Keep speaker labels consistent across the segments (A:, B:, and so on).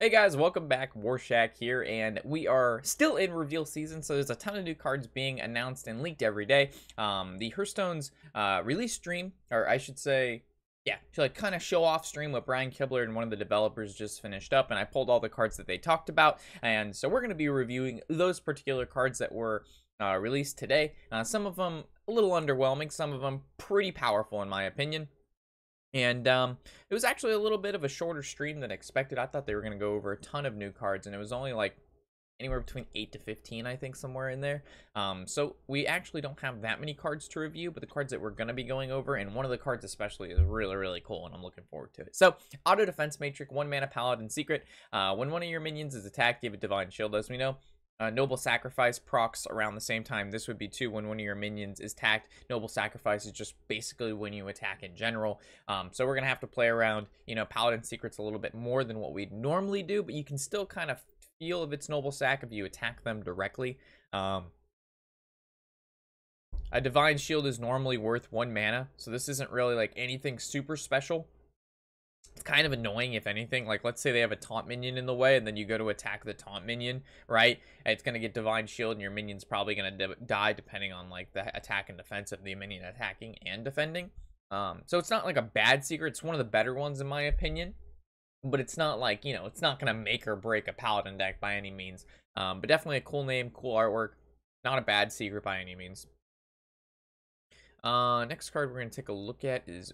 A: Hey guys, welcome back. Warshack here, and we are still in reveal season, so there's a ton of new cards being announced and leaked every day. The Hearthstone's release stream, or I should say, yeah, to like kind of show off stream what Brian Kibler and one of the developers just finished up, and I pulled all the cards that they talked about, and so we're going to be reviewing those particular cards that were released today. Some of them a little underwhelming, some of them pretty powerful in my opinion. And it was actually a little bit of a shorter stream than expected. I thought they were going to go over a ton of new cards, and it was only like anywhere between 8 to 15, I think, somewhere in there. So we actually don't have that many cards to review, but the cards that we're going to be going over, and one of the cards especially, is really, really cool, and I'm looking forward to it. So, Auto Defense Matrix, 1 mana Paladin Secret. When one of your minions is attacked, give it Divine Shield, as we know. Noble Sacrifice procs around the same time. This would be 2 when one of your minions is attacked. Noble Sacrifice is just basically when you attack in general. So we're going to have to play around, Paladin Secrets a little bit more than what we'd normally do, but you can still kind of feel if it's Noble Sac if you attack them directly. A Divine Shield is normally worth 1 mana, so this isn't really like anything super special. It's kind of annoying, if anything. Like, let's say they have a taunt minion in the way, and then you go to attack the taunt minion, right? And it's going to get Divine Shield, and your minion's probably going to die, depending on, like, the attack and defense of the minion attacking and defending. So it's not, like, a bad secret. It's one of the better ones, in my opinion. But it's not, like, it's not going to make or break a Paladin deck by any means. But definitely a cool name, cool artwork. Not a bad secret by any means. Next card we're going to take a look at is...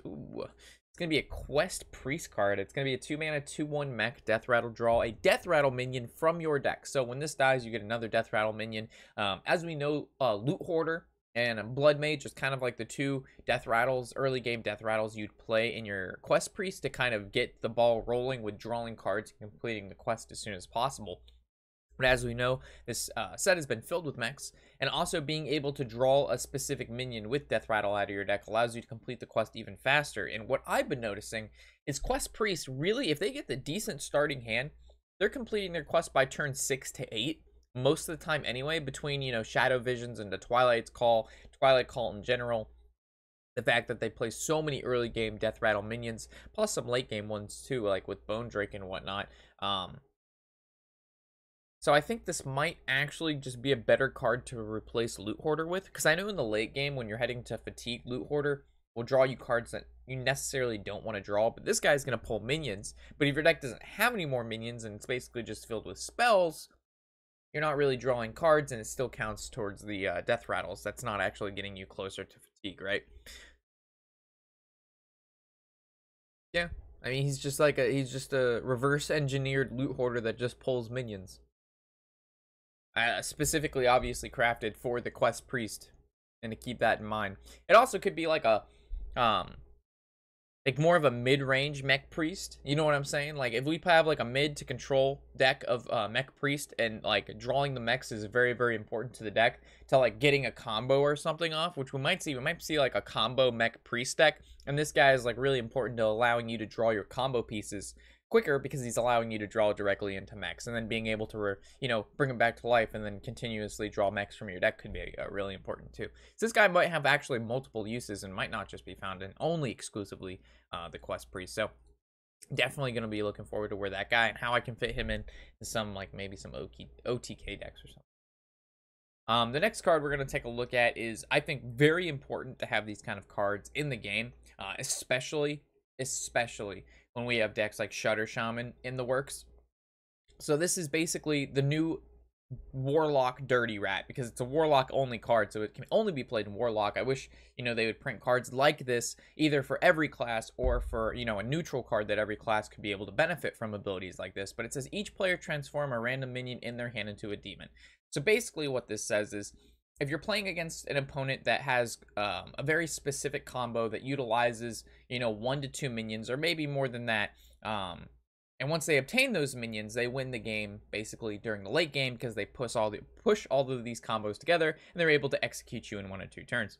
A: It's going to be a Quest Priest card. It's going to be a 2 mana 2/1 mech Death Rattle. Draw a Death Rattle minion from your deck. So when this dies, you get another Death Rattle minion. As we know, Loot Hoarder and Blood Mage is kind of like the 2 Death Rattles, early game Death Rattles you'd play in your Quest Priest to kind of get the ball rolling with drawing cards and completing the quest as soon as possible. But as we know, this set has been filled with mechs, and also being able to draw a specific minion with Death Rattle out of your deck allows you to complete the quest even faster. And what I've been noticing is Quest Priest, really, if they get the decent starting hand, they're completing their quest by turn 6 to 8, most of the time anyway, between, Shadow Visions and the Twilight Call in general. The fact that they play so many early game Death Rattle minions, plus some late game ones too, like with Bone Drake and whatnot. So I think this might actually just be a better card to replace Loot Hoarder with. Because I know in the late game, when you're heading to Fatigue, Loot Hoarder will draw you cards that you necessarily don't want to draw. But this guy's going to pull minions. But if your deck doesn't have any more minions and it's basically just filled with spells, you're not really drawing cards, and it still counts towards the Death Rattles. That's not actually getting you closer to Fatigue, right? Yeah. I mean, he's just a reverse engineered Loot Hoarder that just pulls minions. Specifically, obviously crafted for the Quest Priest, and to keep that in mind. It also could be like a, like more of a mid-range Mech Priest. You know what I'm saying? Like if we have like a mid to control deck of Mech Priest, and like drawing the mechs is very, very important to the deck, to like getting a combo or something off, which we might see. We might see like a combo Mech Priest deck, and this guy is like really important to allowing you to draw your combo pieces quicker, because he's allowing you to draw directly into mechs, and then being able to bring them back to life and then continuously draw mechs from your deck could be really important too. So this guy might have actually multiple uses and might not just be found in only exclusively the Quest Priest. So definitely going to be looking forward to where that guy and how I can fit him in some, like, maybe some OTK decks or something. The next card we're going to take a look at is, I think, very important to have these kind of cards in the game, especially when we have decks like Shudder Shaman in the works. So this is basically the new Warlock Dirty Rat, because it's a Warlock only card, so it can only be played in Warlock. I wish, they would print cards like this, either for every class or for, a neutral card that every class could be able to benefit from abilities like this. But it says each player transform a random minion in their hand into a demon. So basically what this says is, if you're playing against an opponent that has a very specific combo that utilizes, 1 to 2 minions, or maybe more than that, and once they obtain those minions, they win the game basically during the late game, because they push all of these combos together, and they're able to execute you in 1 or 2 turns.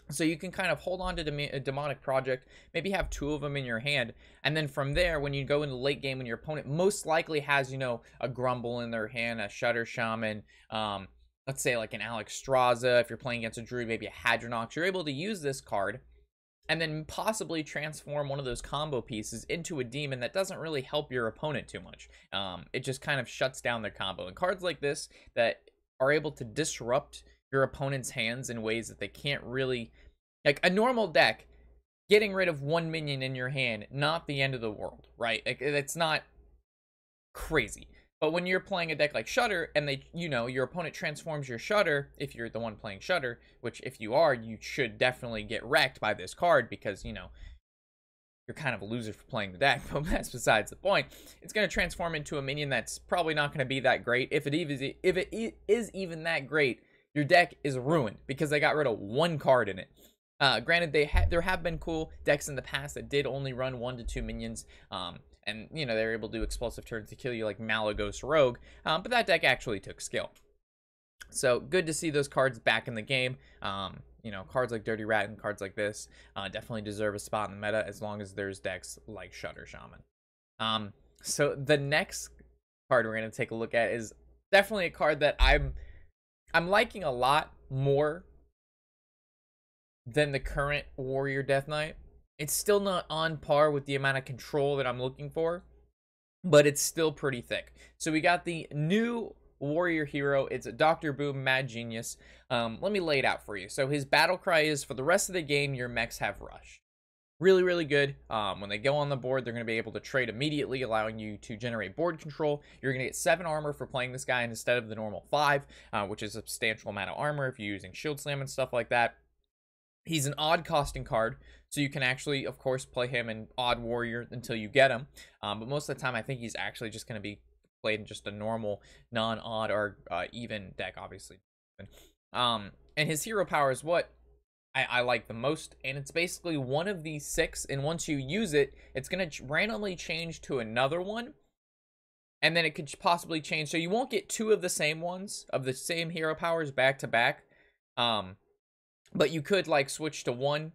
A: So you can kind of hold on to a Demonic Project, maybe have 2 of them in your hand, and then from there, when you go into the late game, when your opponent most likely has, a Grumble in their hand, a Shudder Shaman, let's say like an Alex Straza, if you're playing against a Druid, maybe a Hadronox, you're able to use this card and then possibly transform one of those combo pieces into a demon that doesn't really help your opponent too much. It just kind of shuts down their combo. And cards like this that are able to disrupt your opponent's hands in ways that they can't really, like a normal deck, getting rid of one minion in your hand, not the end of the world, right? Like, it's not crazy. But when you're playing a deck like Shudder and they, your opponent transforms your Shudder, if you're the one playing Shudder, which if you are, you should definitely get wrecked by this card because, you're kind of a loser for playing the deck, but that's besides the point. It's going to transform into a minion that's probably not going to be that great. If it is even that great, your deck is ruined because they got rid of one card in it. Granted, there have been cool decks in the past that did only run 1 to 2 minions, and they're able to do explosive turns to kill you like Malagos Rogue, but that deck actually took skill. So good to see those cards back in the game. Cards like Dirty Rat and cards like this definitely deserve a spot in the meta as long as there's decks like Shudder Shaman. So the next card we're going to take a look at is definitely a card that I'm liking a lot more than the current Warrior Death Knight. It's still not on par with the amount of control that I'm looking for, but it's still pretty thick. So we got the new warrior hero. It's Dr. Boom, Mad Genius. Let me lay it out for you. So his battle cry is, for the rest of the game, your mechs have rush. Really, really good. When they go on the board, they're going to be able to trade immediately, allowing you to generate board control. You're going to get 7 armor for playing this guy instead of the normal 5, which is a substantial amount of armor if you're using Shield Slam and stuff like that. He's an odd costing card, so you can actually, of course, play him in Odd Warrior until you get him. But most of the time, I think he's actually just going to be played in just a normal, non-odd or even deck, obviously. And his hero power is what I like the most, and it's basically one of these 6, and once you use it, it's going to randomly change to another one, and then it could possibly change. So you won't get 2 of the same ones, of the same hero powers back to back. But you could, like, switch to one.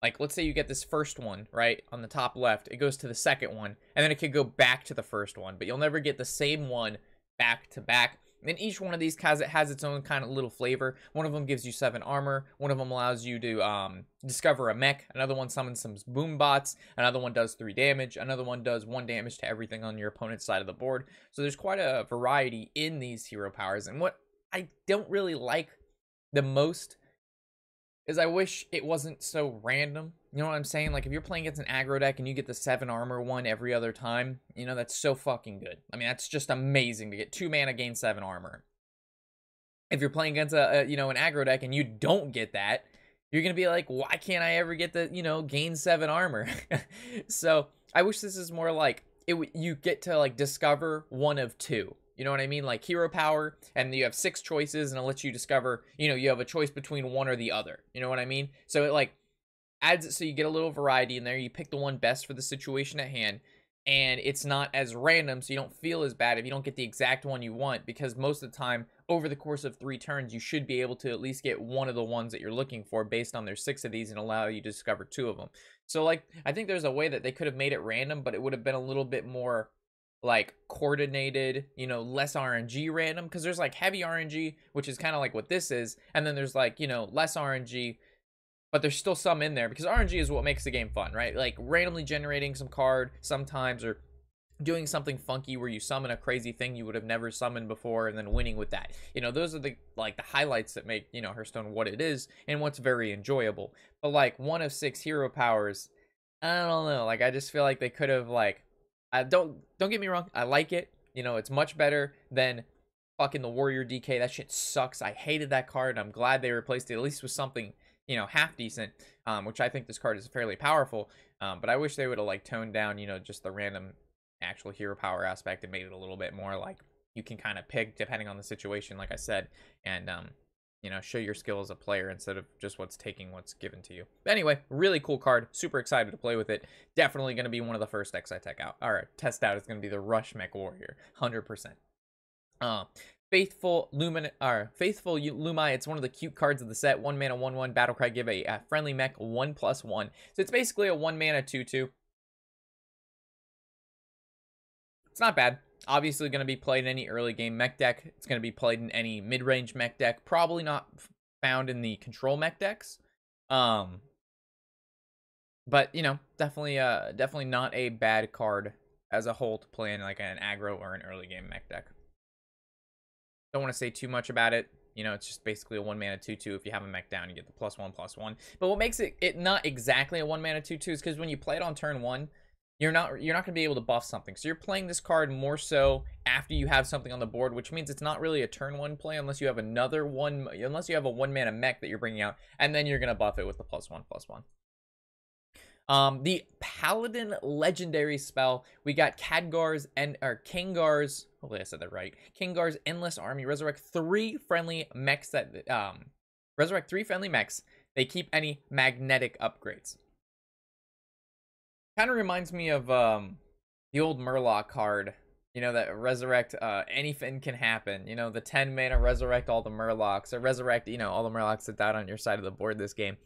A: Like, let's say you get this first one, right, on the top left. It goes to the second one, and then it could go back to the first one. But you'll never get the same one back to back. And each one of these has its own kind of little flavor. One of them gives you 7 armor. One of them allows you to discover a mech. Another one summons some boom bots. Another one does 3 damage. Another one does 1 damage to everything on your opponent's side of the board. So there's quite a variety in these hero powers. And what I don't really like the most is I wish it wasn't so random. You know what I'm saying? Like, if you're playing against an aggro deck and you get the 7 armor one every other time, that's so fucking good. I mean, that's just amazing to get 2 mana, gain 7 armor. If you're playing against an aggro deck and you don't get that, you're going to be like, why can't I ever get the, gain 7 armor? So I wish this is more like, you get to, like, discover one of 2. You know what I mean? Like hero power, and you have 6 choices, and it lets you discover, you have a choice between one or the other. You know what I mean? So it, like, adds it so you get a little variety in there. You pick the one best for the situation at hand, and it's not as random, so you don't feel as bad if you don't get the exact one you want, because most of the time, over the course of 3 turns, you should be able to at least get one of the ones that you're looking for based on there's 6 of these and allow you to discover 2 of them. So, like, I think there's a way that they could have made it random, but it would have been a little bit more, like, coordinated, less RNG random, because there's, like, heavy RNG, which is kind of like what this is, and then there's, like, less RNG, but there's still some in there, because RNG is what makes the game fun, right? Like, randomly generating some card sometimes, or doing something funky where you summon a crazy thing you would have never summoned before, and then winning with that. Those are the highlights that make, Hearthstone what it is, and what's very enjoyable. But, like, 1 of 6 hero powers, I don't know, like, I just feel like they could have, like, don't get me wrong, I like it. It's much better than fucking the Warrior DK. That shit sucks. I hated that card. I'm glad they replaced it at least with something, half decent, which I think this card is fairly powerful. But I wish they would have, like, toned down, just the random actual hero power aspect and made it a little bit more like you can kind of pick depending on the situation, like I said, and show your skill as a player instead of just what's given to you. But anyway, really cool card. Super excited to play with it. Definitely going to be one of the first decks I test out. It's going to be the Rush Mech Warrior, 100%. Faithful Lumai. It's one of the cute cards of the set. 1 mana, 1/1 battle cry. Give a friendly mech 1/1. So it's basically a 1 mana 2/2. It's not bad. Obviously going to be played in any early game mech deck. It's going to be played in any mid-range mech deck. Probably not found in the control mech decks. But, you know, definitely not a bad card as a whole to play in like an aggro or an early game mech deck. Don't want to say too much about it. You know, it's just basically a 1 mana 2/2. If you have a mech down, you get the +1/+1. But what makes it not exactly a 1 mana 2/2 is because when you play it on turn 1, you're not going to be able to buff something. So you're playing this card more so after you have something on the board, which means it's not really a turn 1 play unless you have a 1 mana mech that you're bringing out, and then you're going to buff it with the +1/+1. The Paladin Legendary spell, we got Khadgar's Kingar's, hopefully I said that right. Kingar's Endless Army. Resurrect 3 friendly mechs resurrect 3 friendly mechs. They keep any magnetic upgrades. Kind of reminds me of the old Murloc card. You know, that resurrect anything can happen. You know, the 10 mana resurrect all the Murlocs, or resurrect, you know, all the Murlocs that died on your side of the board this game.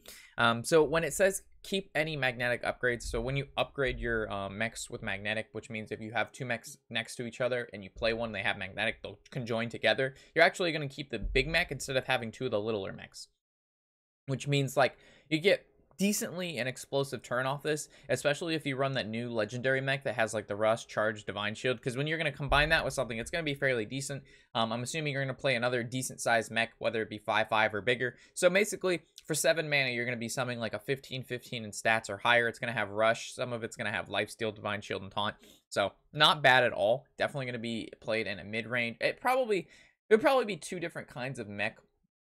A: So when it says keep any magnetic upgrades, so when you upgrade your mechs with magnetic, which means if you have 2 mechs next to each other and you play one, they have magnetic, they'll conjoin together. You're actually going to keep the big mech instead of having 2 of the littler mechs, which means like you get decently an explosive turn off this, especially if you run that new legendary mech that has like the rust, charge, divine shield, because when you're going to combine that with something, it's going to be fairly decent. I'm assuming you're going to play another decent sized mech, whether it be 5/5 or bigger. So basically for 7 mana, you're going to be summoning like a 15/15 in stats or higher. It's going to have rush, some of it's going to have lifesteal, divine shield, and taunt. So not bad at all. Definitely going to be played in a mid-range. It would probably be 2 different kinds of mech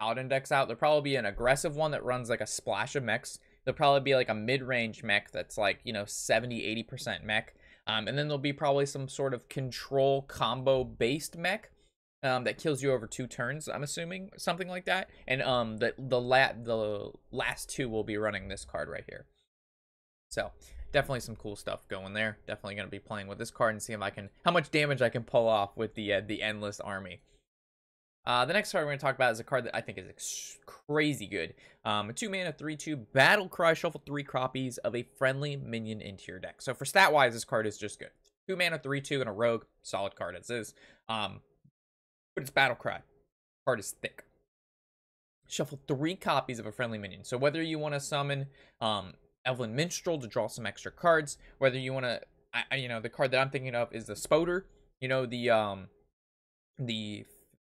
A: Paladin decks out. There'll probably be an aggressive one that runs like a splash of mechs. There'll probably be like a mid-range mech that's like, you know, 70-80% mech. And then there'll be probably some sort of control combo-based mech that kills you over 2 turns, I'm assuming. Something like that. And the last 2 will be running this card right here. So definitely some cool stuff going there. Definitely going to be playing with this card and seeing if how much damage I can pull off with the Endless Army. The next card we're going to talk about is a card that I think is crazy good. A 2 mana 3/2 Battle Cry. Shuffle 3 copies of a friendly minion into your deck. So for stat wise, this card is just good. 2 mana 3/2 and a rogue, solid card as is. But it's Battle Cry. Card is thick. Shuffle 3 copies of a friendly minion. So whether you want to summon Elven Minstrel to draw some extra cards, whether you want to, you know, the card that I'm thinking of is the Spoder. You know, the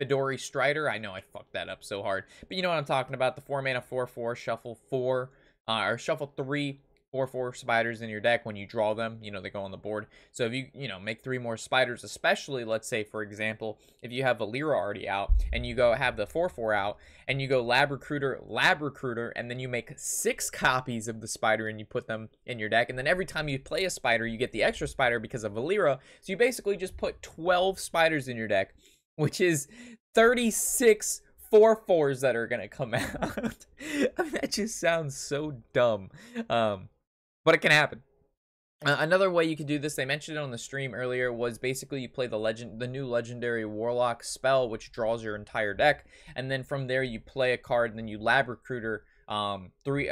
A: Fedori Strider. I know I fucked that up so hard, but you know what I'm talking about. The 4 mana 4/4, shuffle 4 or shuffle 3 4/4 spiders in your deck. When you draw them, you know, they go on the board. So if you know, make 3 more spiders, especially let's say for example if you have Valera already out and you go have the 4/4 out and you go lab recruiter, and then you make 6 copies of the spider and you put them in your deck, and then every time you play a spider you get the extra spider because of Valera. So you basically just put 12 spiders in your deck, which is 36 4/4s that are gonna come out. I mean, that just sounds so dumb, but it can happen. Another way you could do this, they mentioned it on the stream earlier, was basically you play the new legendary Warlock spell, which draws your entire deck, and then from there you play a card, and then you lab recruiter 3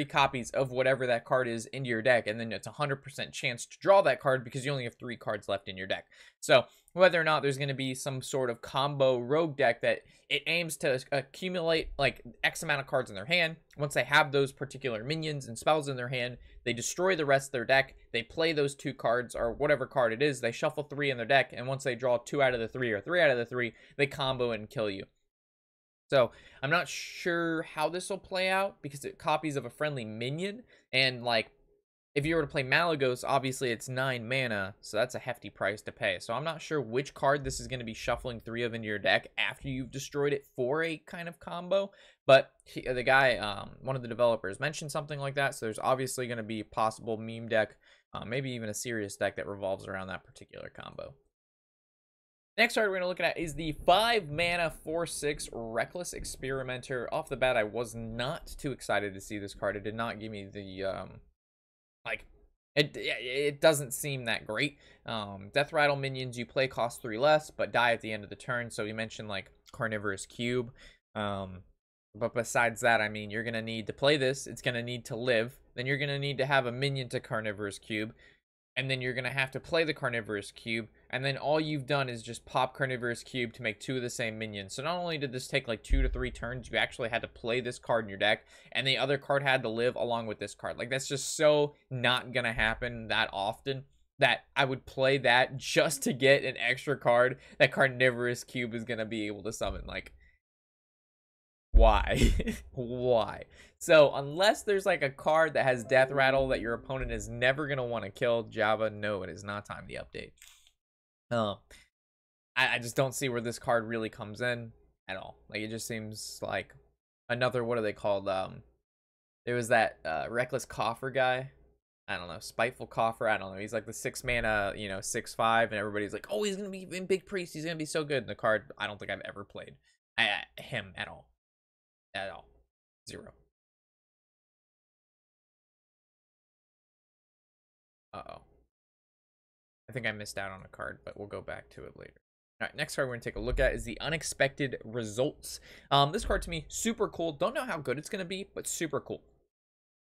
A: copies of whatever that card is into your deck, and then it's 100% chance to draw that card because you only have 3 cards left in your deck. So whether or not there's going to be some sort of combo rogue deck that it aims to accumulate like X amount of cards in their hand. Once they have those particular minions and spells in their hand, they destroy the rest of their deck. They play those 2 cards or whatever card it is. They shuffle 3 in their deck, and once they draw 2 out of the 3 or 3 out of the 3, they combo and kill you. So I'm not sure how this will play out because it copies of a friendly minion, and like if you were to play Malagos, obviously it's 9 mana, so that's a hefty price to pay. So I'm not sure which card this is going to be shuffling 3 of into your deck after you've destroyed it for a kind of combo. But the guy, one of the developers, mentioned something like that. So there's obviously going to be a possible meme deck, maybe even a serious deck that revolves around that particular combo. Next card we're going to look at is the 5 mana 4/6 Reckless Experimenter. Off the bat, I was not too excited to see this card. It did not give me the like it doesn't seem that great. Death Rattle minions you play cost 3 less but die at the end of the turn. So you mentioned like Carnivorous Cube, but besides that, I mean, you're gonna need to play this. It's gonna need to live. Then you're gonna need to have a minion to Carnivorous Cube. and then you're going to have to play the Carnivorous Cube, and then all you've done is just pop Carnivorous Cube to make 2 of the same minions. So not only did this take like 2 to 3 turns, you actually had to play this card in your deck, and the other card had to live along with this card. Like, that's just so not going to happen that often that I would play that just to get an extra card that Carnivorous Cube is going to be able to summon. Like, why? Why? So unless there's like a card that has Death Rattle that your opponent is never going to want to kill, Java, no, it is not time to update. I just don't see where this card really comes in at all. Like, it just seems like another, what are they called? There was that Reckless Coffer guy. I don't know, Spiteful Coffer, I don't know. He's like the 6 mana, you know, 6/5, and everybody's like, oh, he's going to be in Big Priest. He's going to be so good. And the card, I don't think I've ever played him at all. At all. 0. Uh-oh. I think I missed out on a card, but we'll go back to it later. All right, next card we're going to take a look at is the Unexpected Results. This card to me, super cool. Don't know how good it's going to be, but super cool.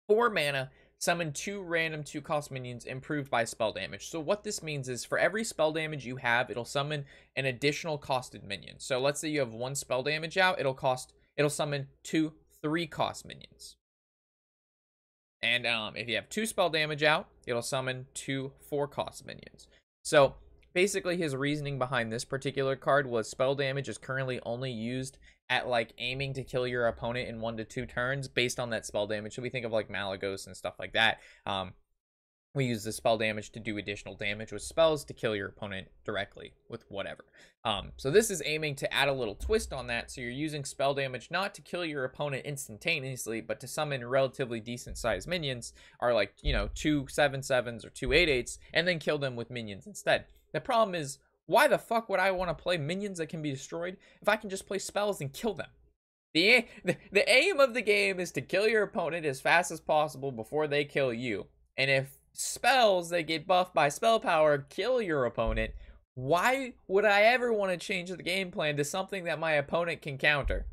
A: 4 mana, summon 2 random 2-cost minions improved by spell damage. So what this means is for every spell damage you have, it'll summon an additional costed minion. So let's say you have 1 spell damage out, it'll summon 2 3-cost minions. And if you have 2 spell damage out, it'll summon 2 4-cost minions. So basically his reasoning behind this particular card was spell damage is currently only used at like aiming to kill your opponent in 1 to 2 turns based on that spell damage. So we think of like Malagos and stuff like that. We use the spell damage to do additional damage with spells to kill your opponent directly with whatever. So this is aiming to add a little twist on that. So you're using spell damage not to kill your opponent instantaneously, but to summon relatively decent sized minions, are like, you know, 2 7/7s or 2 8/8s, and then kill them with minions instead. The problem is, why the fuck would I want to play minions that can be destroyed if I can just play spells and kill them? The aim of the game is to kill your opponent as fast as possible before they kill you. And if spells that get buffed by spell power kill your opponent, why would I ever want to change the game plan to something that my opponent can counter?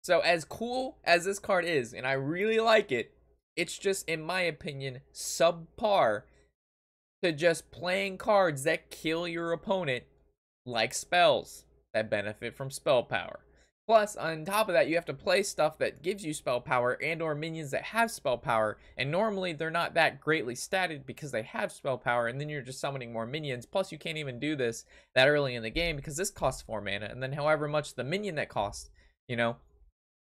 A: So as cool as this card is, and I really like it, it's just, in my opinion, subpar to just playing cards that kill your opponent, like spells that benefit from spell power. Plus, on top of that, you have to play stuff that gives you spell power and or minions that have spell power, and normally they're not that greatly statted because they have spell power, and then you're just summoning more minions. Plus, you can't even do this that early in the game because this costs 4 mana, and then however much the minion that costs, you know.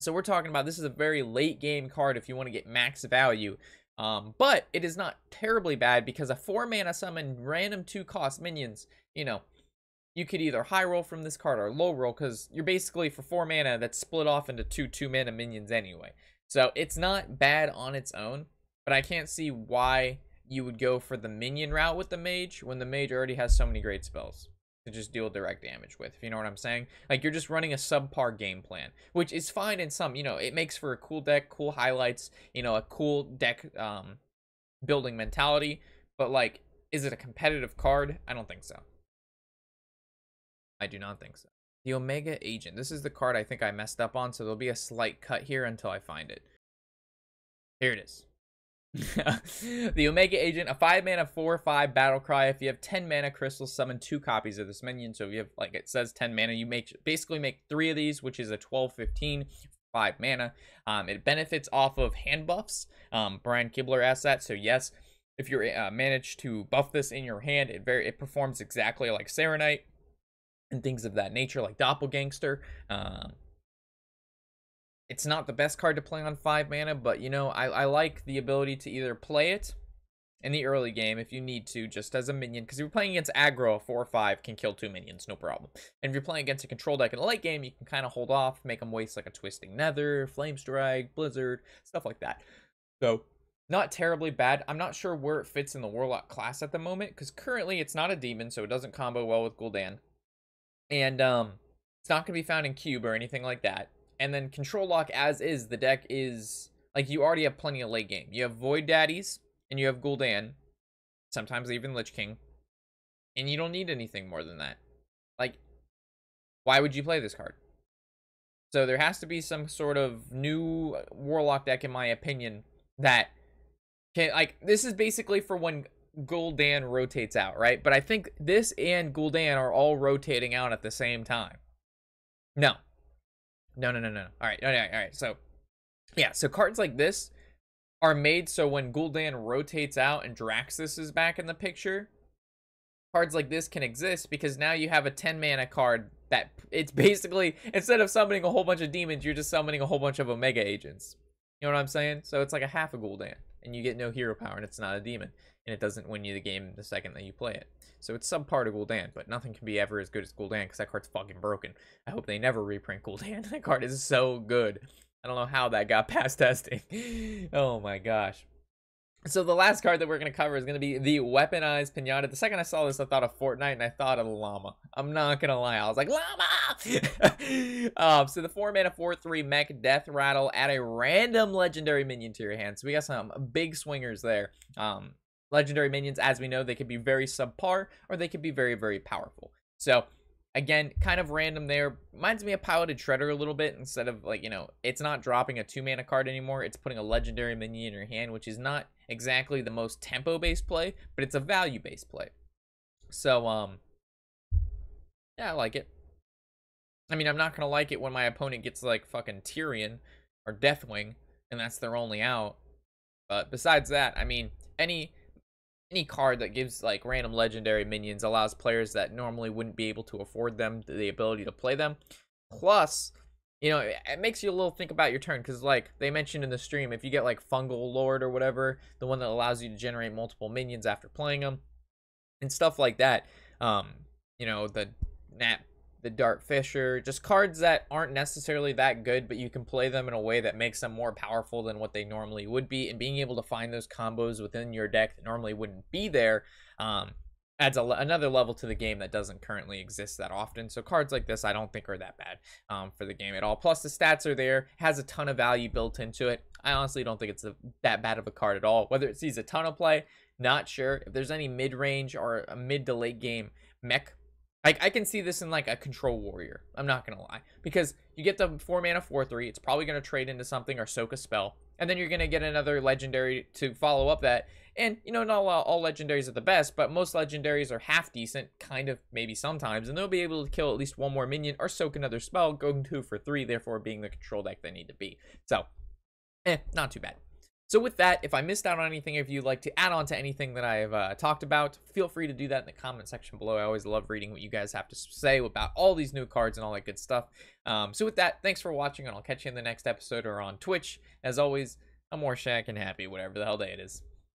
A: So we're talking about, this is a very late game card if you want to get max value. But it is not terribly bad because a 4 mana summon random 2-cost minions, you know, you could either high roll from this card or low roll, because you're basically, for 4 mana, that's split off into 2 mana minions anyway. So it's not bad on its own, but I can't see why you would go for the minion route with the mage when the mage already has so many great spells to just deal direct damage with, if you know what I'm saying. Like, you're just running a subpar game plan, which is fine in some, you know, it makes for a cool deck, cool highlights, you know, a cool deck building mentality, but like, is it a competitive card? I don't think so. I do not think so. The Omega Agent. This is the card I think I messed up on, so there'll be a slight cut here until I find it. Here it is. The Omega Agent, a 5 mana 4/5 battle cry. If you have 10 mana crystals, summon 2 copies of this minion. So if you have, like it says, 10 mana, you basically make 3 of these, which is a 12/15, 5 mana. It benefits off of hand buffs. Brian Kibler asked that, so yes, if you manage to buff this in your hand, it performs exactly like Serenite and things of that nature, like Doppelgangster. It's not the best card to play on 5 mana, but, you know, I like the ability to either play it in the early game if you need to, just as a minion, because if you're playing against aggro, a 4/5 can kill 2 minions, no problem. And if you're playing against a control deck in the late game, you can kind of hold off, make them waste like a Twisting Nether, Flame Strike, Blizzard, stuff like that. So, not terribly bad. I'm not sure where it fits in the Warlock class at the moment, because currently it's not a demon, so it doesn't combo well with Gul'dan. And it's not going to be found in Cube or anything like that. And then Control Lock as is, the deck is, like, you already have plenty of late game. You have Void Daddies, and you have Gul'dan, sometimes even Lich King. And you don't need anything more than that. Like, why would you play this card? So there has to be some sort of new Warlock deck, in my opinion, that can, like, this is basically for when Gul'dan rotates out, right? But I think this and Gul'dan are all rotating out at the same time. No. No. All right. All right. So, yeah. So cards like this are made so when Gul'dan rotates out and Draxus is back in the picture, cards like this can exist because now you have a 10 mana card that it's basically, instead of summoning a whole bunch of demons, you're just summoning a whole bunch of Omega agents. You know what I'm saying? So it's like a half a Gul'dan, and you get no hero power, and it's not a demon, and it doesn't win you the game the second that you play it. So it's subpar to Gul'dan, but nothing can be ever as good as Gul'dan because that card's fucking broken. I hope they never reprint Gul'dan. That card is so good. I don't know how that got past testing. Oh my gosh. So the last card that we're going to cover is going to be the Weaponized Pinata. The second I saw this, I thought of Fortnite, and I thought of the llama. I'm not going to lie. I was like, llama! So the 4-mana 4/3 Mech Death Rattle. Add a random legendary minion to your hand. So we got some big swingers there. Legendary minions, as we know, they could be very subpar, or they could be very, very powerful. So again, kind of random there. Reminds me of Piloted Shredder a little bit. Instead of, like, you know, it's not dropping a 2-mana card anymore. It's putting a legendary minion in your hand, which is not exactly the most tempo-based play, but it's a value-based play. So, yeah, I like it. I mean, I'm not going to like it when my opponent gets, like, fucking Tyrion or Deathwing, and that's their only out. But besides that, I mean, any card that gives like random legendary minions allows players that normally wouldn't be able to afford them the ability to play them. Plus, you know, it makes you a little think about your turn, because like they mentioned in the stream, if you get like Fungal Lord or whatever, the one that allows you to generate multiple minions after playing them and stuff like that, you know, the Dark Fisher, just cards that aren't necessarily that good, but you can play them in a way that makes them more powerful than what they normally would be, and being able to find those combos within your deck that normally wouldn't be there adds another level to the game that doesn't currently exist that often. So cards like this I don't think are that bad for the game at all. Plus the stats are there, has a ton of value built into it. I honestly don't think it's that bad of a card at all. Whether it sees a ton of play, not sure. If there's any mid-range or a mid to late game mech, I can see this in like a Control Warrior. I'm not going to lie. Because you get the 4-mana 4/3. It's probably going to trade into something or soak a spell. And then you're going to get another legendary to follow up that. And, you know, not all legendaries are the best, but most legendaries are half decent, kind of, maybe sometimes. And they'll be able to kill at least one more minion or soak another spell, going 2 for 3, therefore being the control deck they need to be. So, not too bad. So with that, if I missed out on anything, if you'd like to add on to anything that I've talked about, feel free to do that in the comment section below. I always love reading what you guys have to say about all these new cards and all that good stuff. So with that, thanks for watching, and I'll catch you in the next episode or on Twitch. As always, I'm more Shaq and happy, whatever the hell day it is.